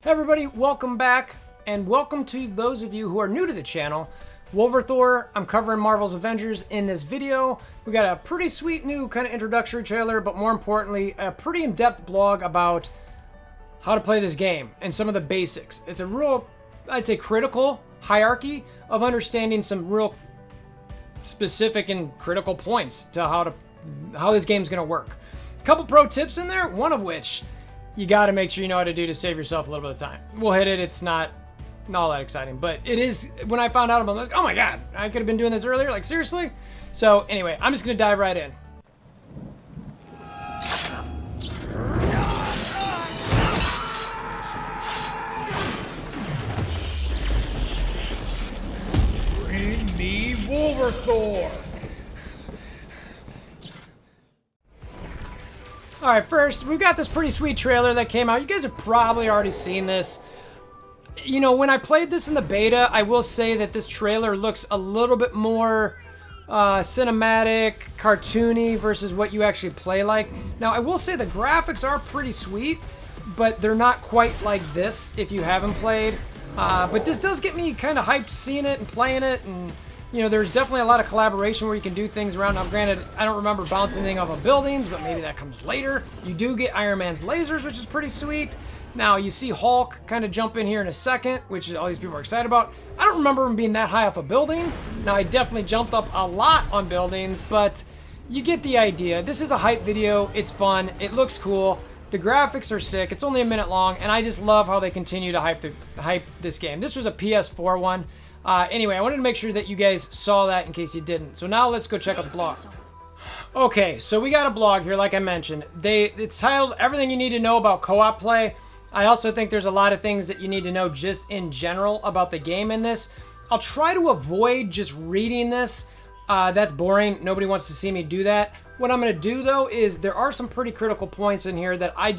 Hey everybody, welcome back, and welcome to those of you who are new to the channel. WolverThor, I'm covering Marvel's Avengers in this video. We got a pretty sweet new kind of introductory trailer, but more importantly, a pretty in-depth blog about how to play this game and some of the basics. It's a real, I'd say, critical hierarchy of understanding some real specific and critical points to how this game's gonna work. A couple pro tips in there, one of which you got to make sure you know how to do to save yourself a little bit of time. We'll hit it. It's not all that exciting, but it is. When I found out about it, I was like, oh my god, I could have been doing this earlier. Like, seriously? So anyway, I'm just going to dive right in. Bring me WolverThor! Alright, first, we've got this pretty sweet trailer that came out. You guys have probably already seen this. You know, when I played this in the beta, I will say that this trailer looks a little bit more cinematic, cartoony versus what you actually play like. Now, I will say the graphics are pretty sweet, but they're not quite like this if you haven't played. But this does get me kind of hyped seeing it and playing it, and you know, there's definitely a lot of collaboration where you can do things around. Now, granted, I don't remember bouncing anything off of buildings, but maybe that comes later. You do get Iron Man's lasers, which is pretty sweet. Now, you see Hulk kind of jump in here in a second, which all these people are excited about. I don't remember him being that high off a building. Now, I definitely jumped up a lot on buildings, but you get the idea. This is a hype video. It's fun. It looks cool. The graphics are sick. It's only a minute long, and I just love how they continue to hype this game. This was a PS4 one. Anyway, I wanted to make sure that you guys saw that in case you didn't. So now let's go check out the blog. Okay, so we got a blog here, like I mentioned. It's titled Everything You Need to Know About Co-op Play. I also think there's a lot of things that you need to know just in general about the game in this. I'll try to avoid just reading this. That's boring. Nobody wants to see me do that. What I'm going to do, though, is there are some pretty critical points in here that I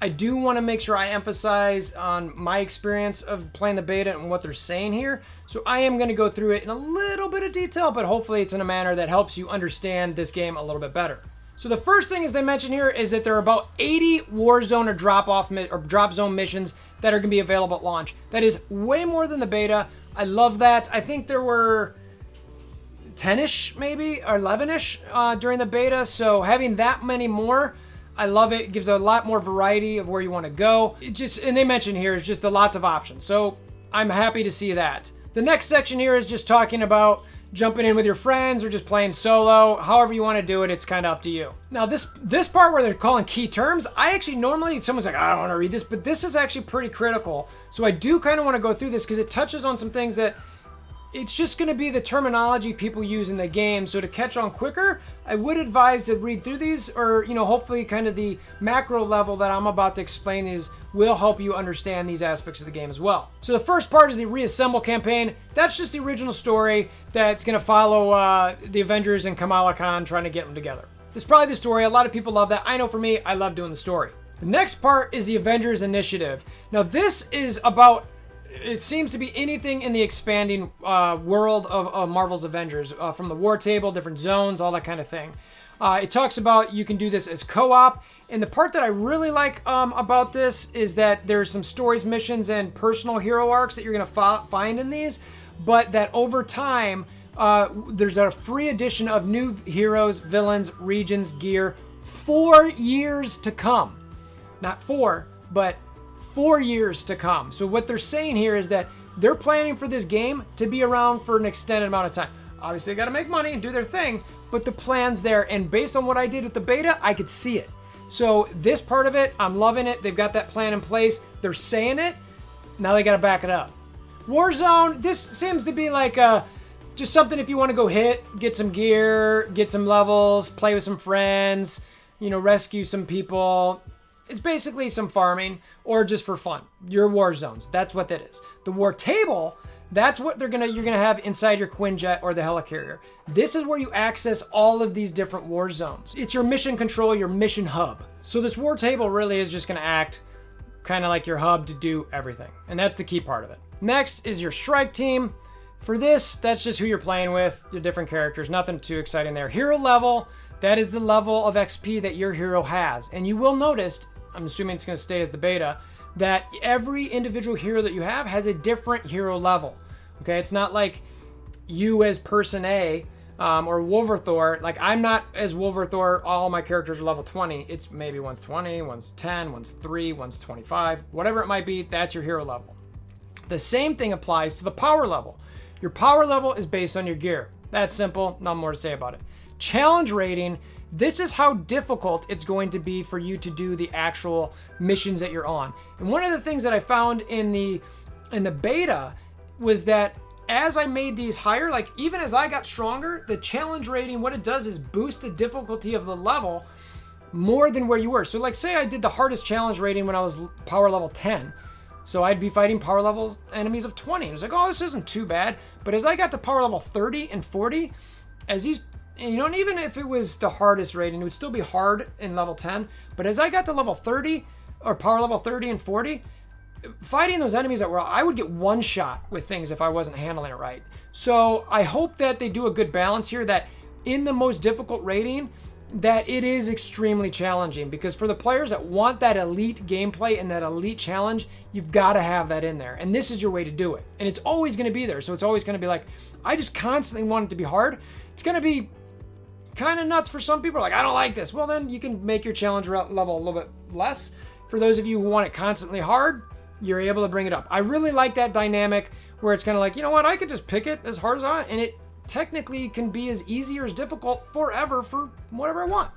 do want to make sure I emphasize on my experience of playing the beta and what they're saying here. So I am going to go through it in a little bit of detail, but hopefully it's in a manner that helps you understand this game a little bit better. So the first thing is they mention here is that there are about 80 Warzone or drop zone missions that are going to be available at launch. That is way more than the beta. I love that. I think there were 10-ish maybe, or 11-ish during the beta. So having that many more, I love it. It gives a lot more variety of where you want to go. And they mention here is just the lots of options. So I'm happy to see that. The next section here is just talking about jumping in with your friends or just playing solo. However you want to do it, it's kind of up to you. Now this part where they're calling key terms, I actually normally, someone's like, I don't want to read this, but this is actually pretty critical. So I do kind of want to go through this because it touches on some things that it's just going to be the terminology people use in the game. So to catch on quicker, I would advise to read through these, or, you know, hopefully kind of the macro level that I'm about to explain will help you understand these aspects of the game as well. So the first part is the Reassemble campaign. That's just the original story that's going to follow the Avengers and Kamala Khan trying to get them together. This is probably the story. A lot of people love that. I know for me, I love doing the story. The next part is the Avengers Initiative. Now this is about, it seems to be anything in the expanding world of Marvel's Avengers, from the war table, different zones, all that kind of thing. It talks about you can do this as co-op, and the part that I really like about this is that there's some stories, missions, and personal hero arcs that you're going to find in these, but that over time, there's a free edition of new heroes, villains, regions, gear, 4 years to come. Not 4, but 4 years to come. So what they're saying here is that they're planning for this game to be around for an extended amount of time. Obviously, they got to make money and do their thing, but the plan's there. And based on what I did with the beta, I could see it. So this part of it, I'm loving it. They've got that plan in place. They're saying it. Now they got to back it up. Warzone, this seems to be like just something if you want to go get some gear, get some levels, play with some friends, you know, rescue some people. It's basically some farming or just for fun. Your war zones, that's what that is. The war table, that's what you're gonna have inside your Quinjet or the helicarrier. This is where you access all of these different war zones. It's your mission control, your mission hub. So this war table really is just gonna act kind of like your hub to do everything. And that's the key part of it. Next is your strike team. For this, that's just who you're playing with, the different characters, nothing too exciting there. Hero level, that is the level of XP that your hero has. And you will notice, I'm assuming it's going to stay as the beta, that every individual hero that you have has a different hero level. Okay, it's not like you as person A or WolverThor. Like, I'm not as WolverThor, all my characters are level 20. It's maybe one's 20, one's 10, one's 3, one's 25, whatever it might be, that's your hero level. The same thing applies to the power level. Your power level is based on your gear. That's simple, not more to say about it. Challenge rating, this is how difficult it's going to be for you to do the actual missions that you're on. And one of the things that I found in the beta was that as I made these higher, like even as I got stronger, the challenge rating, what it does is boost the difficulty of the level more than where you were. So like say I did the hardest challenge rating when I was power level 10. So I'd be fighting power level enemies of 20. It was like, oh, this isn't too bad. But as I got to power level 30 and 40, as these, you know, and even if it was the hardest rating, it would still be hard in level 10. But as I got to level 30 or power level 30 and 40, fighting those enemies that were, I would get one shot with things if I wasn't handling it right. So I hope that they do a good balance here, that in the most difficult rating, that it is extremely challenging, because for the players that want that elite gameplay and that elite challenge, you've got to have that in there. And this is your way to do it. And it's always going to be there. So it's always going to be like, I just constantly want it to be hard. It's going to be kind of nuts for some people. Like, I don't like this. Well, then you can make your challenge level a little bit less. For those of you who want it constantly hard, you're able to bring it up. I really like that dynamic where it's kind of like, you know what, I could just pick it as hard as I want, and it technically can be as easy or as difficult forever for whatever I want.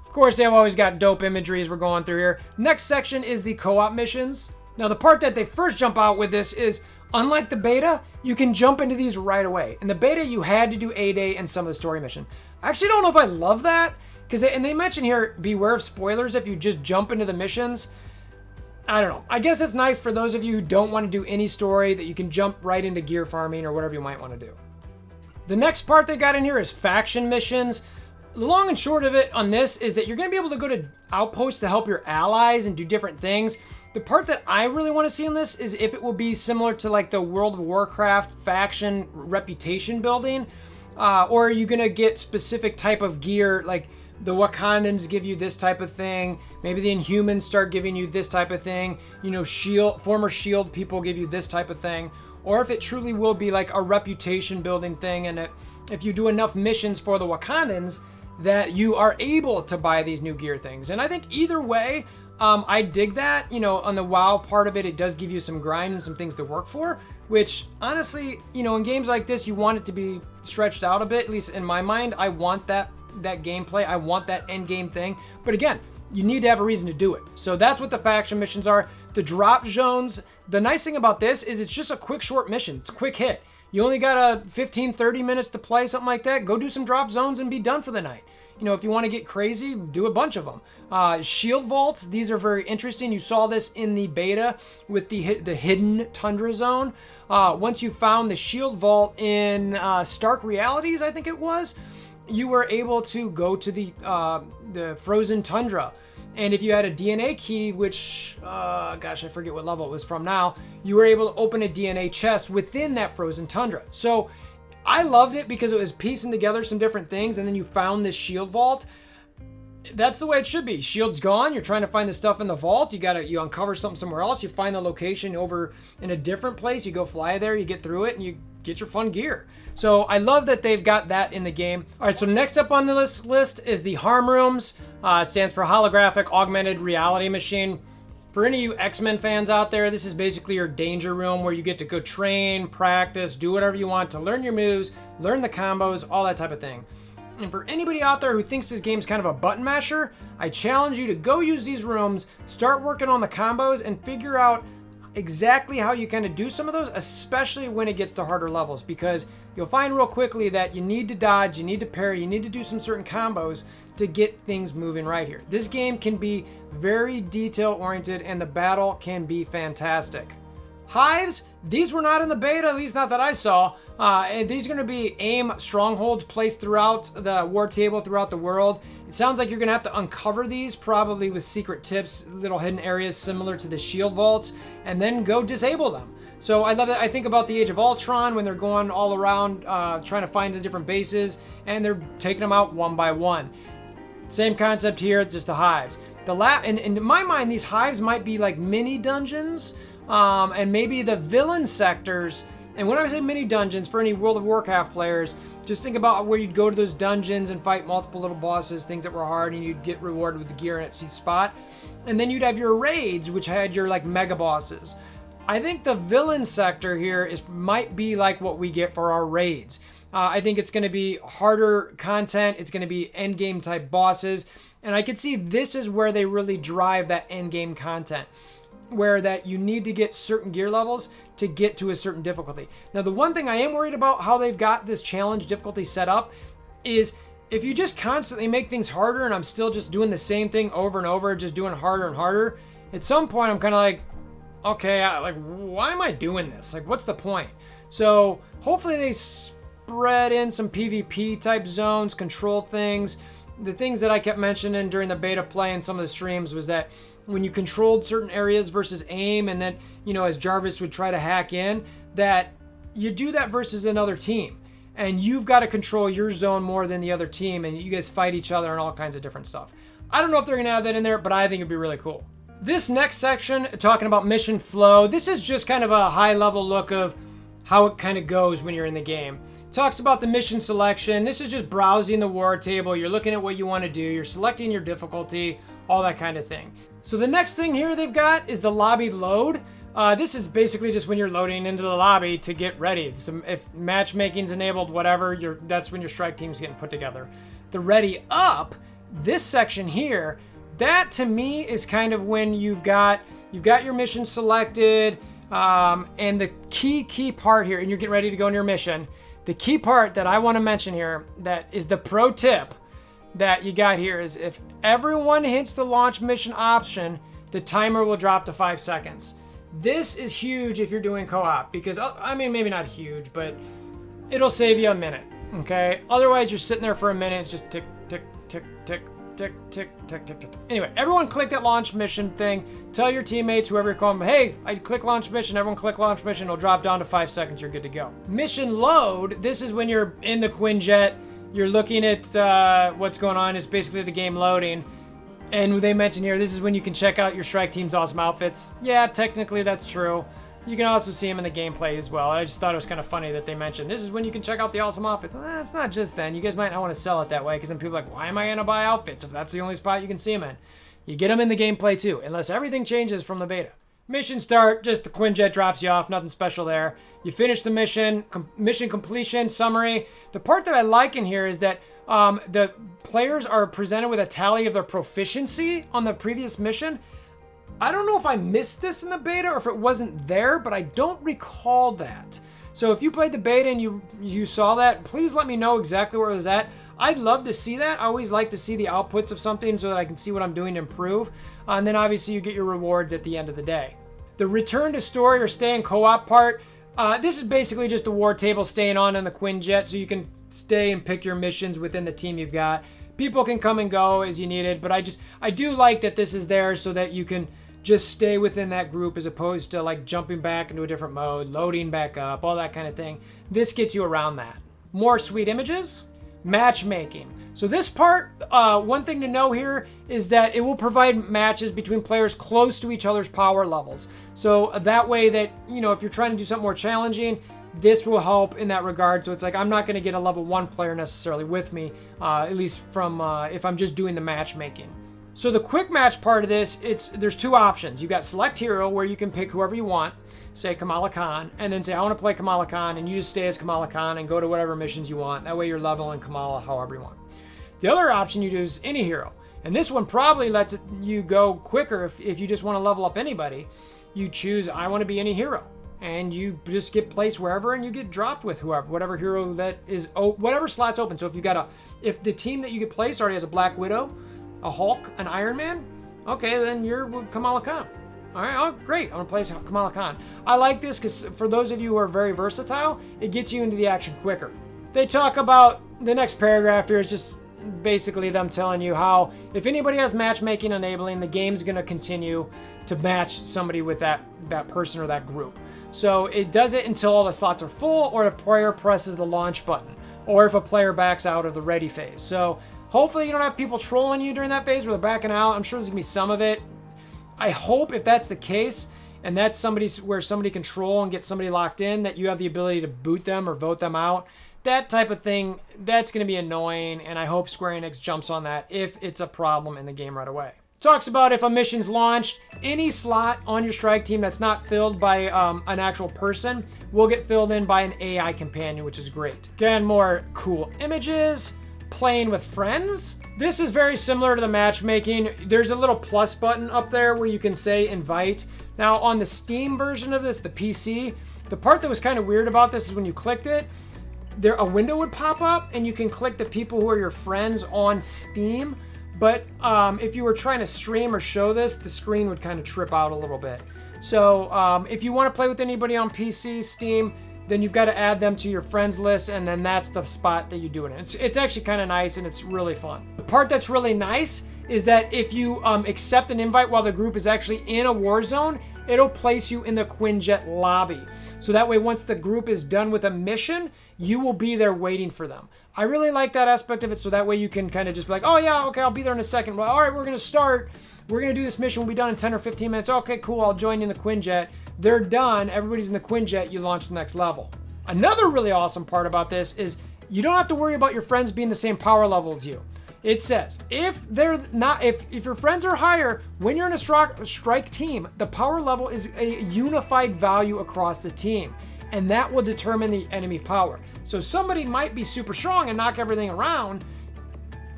Of course, they've always got dope imagery as we're going through here. Next section is the co-op missions. Now, the part that they first jump out with this is, unlike the beta, you can jump into these right away. In the beta, you had to do A-Day and some of the story mission. I actually don't know if I love that, because they mention here, beware of spoilers if you just jump into the missions. I don't know. I guess it's nice for those of you who don't want to do any story, that you can jump right into gear farming or whatever you might want to do. The next part they got in here is faction missions. The long and short of it on this is that you're going to be able to go to outposts to help your allies and do different things. The part that I really want to see in this is if it will be similar to like the World of Warcraft faction reputation building, or are you going to get specific type of gear, like the Wakandans give you this type of thing. Maybe the Inhumans start giving you this type of thing. You know, former Shield people give you this type of thing. Or if it truly will be like a reputation building thing, and if you do enough missions for the Wakandans, that you are able to buy these new gear things. And I think either way, I dig that. You know, on the WoW part of it, it does give you some grind and some things to work for, which honestly, you know, in games like this, you want it to be stretched out a bit, at least in my mind. I want that gameplay. I want that end game thing. But again, you need to have a reason to do it. So that's what the faction missions are. The drop zones, the nice thing about this is it's just a quick short mission. It's a quick hit. You only got 15-30 minutes to play, something like that. Go do some drop zones and be done for the night. You know, if you want to get crazy, do a bunch of them. Shield vaults, these are very interesting. You saw this in the beta with the hidden tundra zone. Once you found the shield vault in Stark Realities, I think it was, you were able to go to the frozen tundra. And if you had a DNA key, which, gosh, I forget what level it was from now, you were able to open a DNA chest within that frozen tundra. So I loved it because it was piecing together some different things, and then you found this shield vault. That's the way it should be. Shield's gone. You're trying to find the stuff in the vault. You uncover something somewhere else. You find the location over in a different place. You go fly there. You get through it, and you get your fun gear. So I love that they've got that in the game. All right, so next up on the list is the harm rooms. It stands for holographic augmented reality machine. For any of you X-Men fans out there, this is basically your danger room where you get to go train, practice, do whatever you want to learn your moves, learn the combos, all that type of thing. And for anybody out there who thinks this game's kind of a button masher, I challenge you to go use these rooms, start working on the combos, and figure out exactly how you kind of do some of those, especially when it gets to harder levels, because you'll find real quickly that you need to dodge, you need to parry, you need to do some certain combos to get things moving right here. This game can be very detail oriented, and the battle can be fantastic. Hives, these were not in the beta, at least not that I saw. And these are going to be aim strongholds placed throughout the war table, throughout the world. It sounds like you're going to have to uncover these, probably with secret tips, little hidden areas similar to the shield vaults, and then go disable them. So I love it. I think about the Age of Ultron when they're going all around trying to find the different bases, and they're taking them out one by one. Same concept here, just the hives. And in my mind, these hives might be like mini dungeons, and maybe the villain sectors. And when I say mini dungeons, for any World of Warcraft players, just think about where you'd go to those dungeons and fight multiple little bosses, things that were hard, and you'd get rewarded with the gear in its spot. And then you'd have your raids, which had your like mega bosses. I think the villain sector here might be like what we get for our raids. I think it's going to be harder content. It's going to be end game type bosses. And I could see this is where they really drive that end game content, where that you need to get certain gear levels to get to a certain difficulty. Now, the one thing I am worried about how they've got this challenge difficulty set up is if you just constantly make things harder and I'm still just doing the same thing over and over, just doing harder and harder, at some point I'm kind of like, okay, why am I doing this? Like, what's the point? So hopefully they spread in some PvP type zones, control things. The things that I kept mentioning during the beta play and some of the streams was that when you controlled certain areas versus aim, and then, as Jarvis would try to hack in, that you do that versus another team. And you've got to control your zone more than the other team, and you guys fight each other and all kinds of different stuff. I don't know if they're going to have that in there, but I think it'd be really cool. This next section, talking about mission flow, this is just kind of a high-level look of how it kind of goes when you're in the game. It talks about the mission selection. This is just browsing the war table. You're looking at what you want to do. You're selecting your difficulty, all that kind of thing. So the next thing here they've got is the lobby load. This is basically just when you're loading into the lobby to get ready. If matchmaking's enabled, whatever, that's when your strike team's getting put together. The ready up, this section here, that to me is kind of when you've got your mission selected, and the key part here, and you're getting ready to go on your mission. The key part that I want to mention here, that is the pro tip that you got here, is if everyone hits the launch mission option, the timer will drop to 5 seconds. This is huge if you're doing co-op, because, I mean, maybe not huge, but it'll save you a minute, okay? Otherwise, you're sitting there for a minute, it's just tick, tick, tick, tick, tick, tick, tick, tick, tick. Anyway, everyone click that launch mission thing. Tell your teammates, whoever you're calling, hey, I click launch mission, everyone click launch mission, it'll drop down to 5 seconds, you're good to go. Mission load, this is when you're in the Quinjet, you're looking at what's going on, it's basically the game loading. And they mention here, this is when you can check out your strike team's awesome outfits. Yeah, technically that's true. You can also see them in the gameplay as well. I just thought it was kind of funny that they mentioned, this is when you can check out the awesome outfits. It's not just then. You guys might not want to sell it that way, because then people are like, why am I going to buy outfits if that's the only spot you can see them in? You get them in the gameplay too, unless everything changes from the beta. Mission start, just the Quinjet drops you off, nothing special there. You finish the mission, mission completion, summary. The part that I like in here is that the players are presented with a tally of their proficiency on the previous mission. I don't know if I missed this in the beta or if it wasn't there, but I don't recall that. So if you played the beta and you saw that, please let me know exactly where it was at. I'd love to see that. I always like to see the outputs of something so that I can see what I'm doing to improve. And then obviously you get your rewards at the end of the day. The return to story or stay in co-op part, this is basically just the war table staying on in the Quinjet, so you can stay and pick your missions within the team you've got. People can come and go as you need it, but I do like that this is there so that you can just stay within that group as opposed to like jumping back into a different mode, loading back up, all that kind of thing. This gets you around that. More sweet images. Matchmaking. So this part, one thing to know here is that it will provide matches between players close to each other's power levels. So that way that, if you're trying to do something more challenging, this will help in that regard. So it's like, I'm not going to get a level 1 player necessarily with me, at least from if I'm just doing the matchmaking. So the quick match part of this, there's 2 options. You've got select hero, where you can pick whoever you want, say Kamala Khan, and then say, I want to play Kamala Khan, and you just stay as Kamala Khan and go to whatever missions you want. That way you're leveling Kamala however you want. The other option you do is any hero. And this one probably lets you go quicker if you just want to level up anybody. You choose, I want to be any hero. And you just get placed wherever and you get dropped with whatever hero that is, whatever slot's open. So if the team that you get placed already has a Black Widow, a Hulk, an Iron Man, okay, then you're Kamala Khan. All right, oh, great, I'm gonna play Kamala Khan. I like this because for those of you who are very versatile, it gets you into the action quicker. They talk about, the next paragraph here is just basically them telling you how if anybody has matchmaking enabling, the game's gonna continue to match somebody with that person or that group. So it does it until all the slots are full or the player presses the launch button, or if a player backs out of the ready phase. So Hopefully you don't have people trolling you during that phase where they're backing out. I'm sure there's gonna be some of it. I hope if that's the case, and that's where somebody can troll and get somebody locked in, that you have the ability to boot them or vote them out. That type of thing, that's going to be annoying, and I hope Square Enix jumps on that if it's a problem in the game right away. Talks about if a mission's launched, any slot on your strike team that's not filled by an actual person will get filled in by an AI companion, which is great. Again, more cool images, playing with friends. This is very similar to the matchmaking. There's a little plus button up there where you can say invite. Now on the Steam version of this, the PC, the part that was kind of weird about this is when you clicked it, a window would pop up and you can click the people who are your friends on Steam. But if you were trying to stream or show this, the screen would kind of trip out a little bit. So if you want to play with anybody on PC, Steam, then you've got to add them to your friends list, and then that's the spot that you do it in. It's actually kind of nice, and it's really fun. The part that's really nice is that if you accept an invite while the group is actually in a war zone, it'll place you in the Quinjet lobby. So that way, once the group is done with a mission, you will be there waiting for them. I really like that aspect of it, so that way you can kind of just be like, oh yeah, okay, I'll be there in a second. Well, all right, we're going to start. We're going to do this mission. We'll be done in 10 or 15 minutes. Okay, cool, I'll join you in the Quinjet. They're done. Everybody's in the Quinjet. You launch the next level. Another really awesome part about this is you don't have to worry about your friends being the same power level as you. It says if your friends are higher, when you're in a strike team, the power level is a unified value across the team, and that will determine the enemy power. So somebody might be super strong and knock everything around.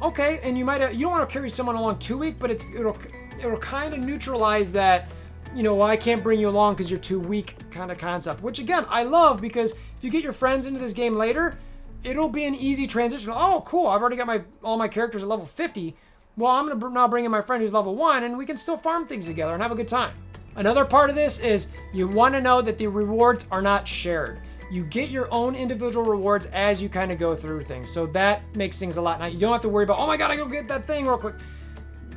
Okay, and you don't want to carry someone along too weak, but it'll kind of neutralize that. Well, I can't bring you along because you're too weak kind of concept, which again, I love, because if you get your friends into this game later, it'll be an easy transition. Oh, cool, I've already got all my characters at level 50. Well, I'm going to now bring in my friend who's level 1, and we can still farm things together and have a good time. Another part of this is you want to know that the rewards are not shared. You get your own individual rewards as you kind of go through things. So that makes things a lot nicer. You don't have to worry about, oh my God, I go get that thing real quick.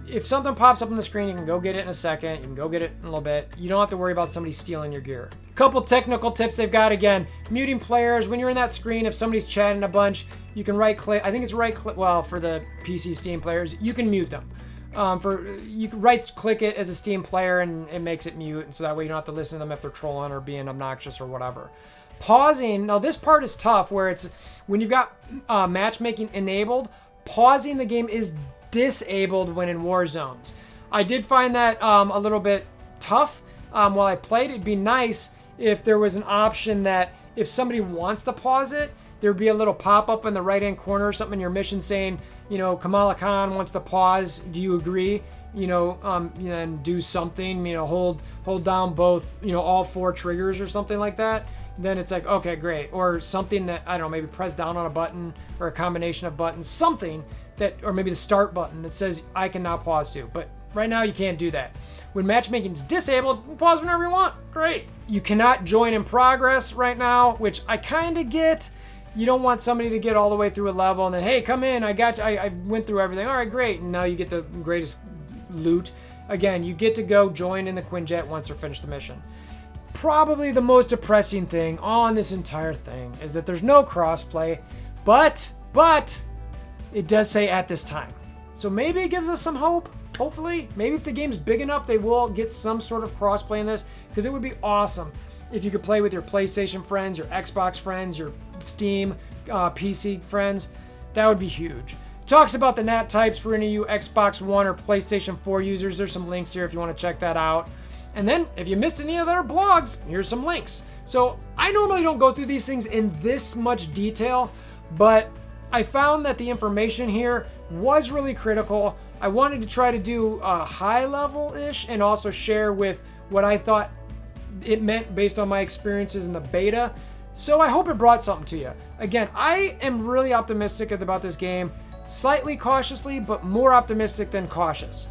If something pops up on the screen, you can go get it in a second. You can go get it in a little bit. You don't have to worry about somebody stealing your gear. Couple technical tips they've got. Again, muting players. When you're in that screen, if somebody's chatting a bunch, you can right click. I think it's right click. Well, for the PC Steam players, you can mute them. You can right click it as a Steam player and it makes it mute. And so that way you don't have to listen to them if they're trolling or being obnoxious or whatever. Pausing. Now this part is tough where it's when you've got matchmaking enabled, pausing the game is disabled when in war zones. I did find that a little bit tough while I played. It'd be nice if there was an option that if somebody wants to pause it, there'd be a little pop-up in the right-hand corner or something in your mission saying, Kamala Khan wants to pause. Do you agree? And do something, hold down both, all 4 triggers or something like that. Then it's like, okay, great. Or something that, I don't know, maybe press down on a button or a combination of buttons, something that, or maybe the start button that says I can now pause to. But right now you can't do that. When matchmaking is disabled, you can pause whenever you want. Great. You cannot join in progress right now, which I kind of get. You don't want somebody to get all the way through a level and then, hey, come in, I got you, I went through everything. All right, great. And now you get the greatest loot. Again, you get to go join in the Quinjet once they're finished the mission. Probably the most depressing thing on this entire thing is that there's no crossplay, but it does say at this time. So maybe it gives us some hope, hopefully. Maybe if the game's big enough, they will get some sort of crossplay in this, because it would be awesome if you could play with your PlayStation friends, your Xbox friends, your Steam PC friends. That would be huge. Talks about the NAT types for any of you Xbox One or PlayStation 4 users. There's some links here if you want to check that out. And then if you missed any of their blogs, here's some links. So I normally don't go through these things in this much detail, but I found that the information here was really critical. I wanted to try to do a high level-ish and also share with what I thought it meant based on my experiences in the beta. So I hope it brought something to you. Again, I am really optimistic about this game, slightly cautiously, but more optimistic than cautious.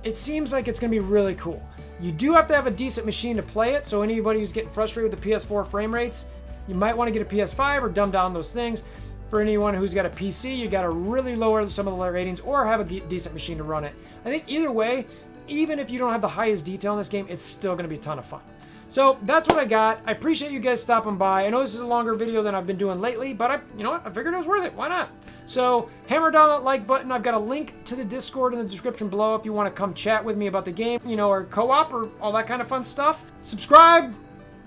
It seems like it's going to be really cool. You do have to have a decent machine to play it, so anybody who's getting frustrated with the PS4 frame rates, you might want to get a PS5 or dumb down those things. For anyone who's got a PC, you got to really lower some of the ratings or have a decent machine to run it. I think either way, even if you don't have the highest detail in this game, it's still going to be a ton of fun. So that's what I got. I appreciate you guys stopping by. I know this is a longer video than I've been doing lately, but you know what? I figured it was worth it. Why not? So hammer down that like button. I've got a link to the Discord in the description below if you want to come chat with me about the game, you know, or co-op or all that kind of fun stuff. Subscribe,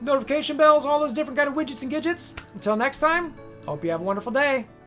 notification bells, all those different kind of widgets and gadgets. Until next time, hope you have a wonderful day.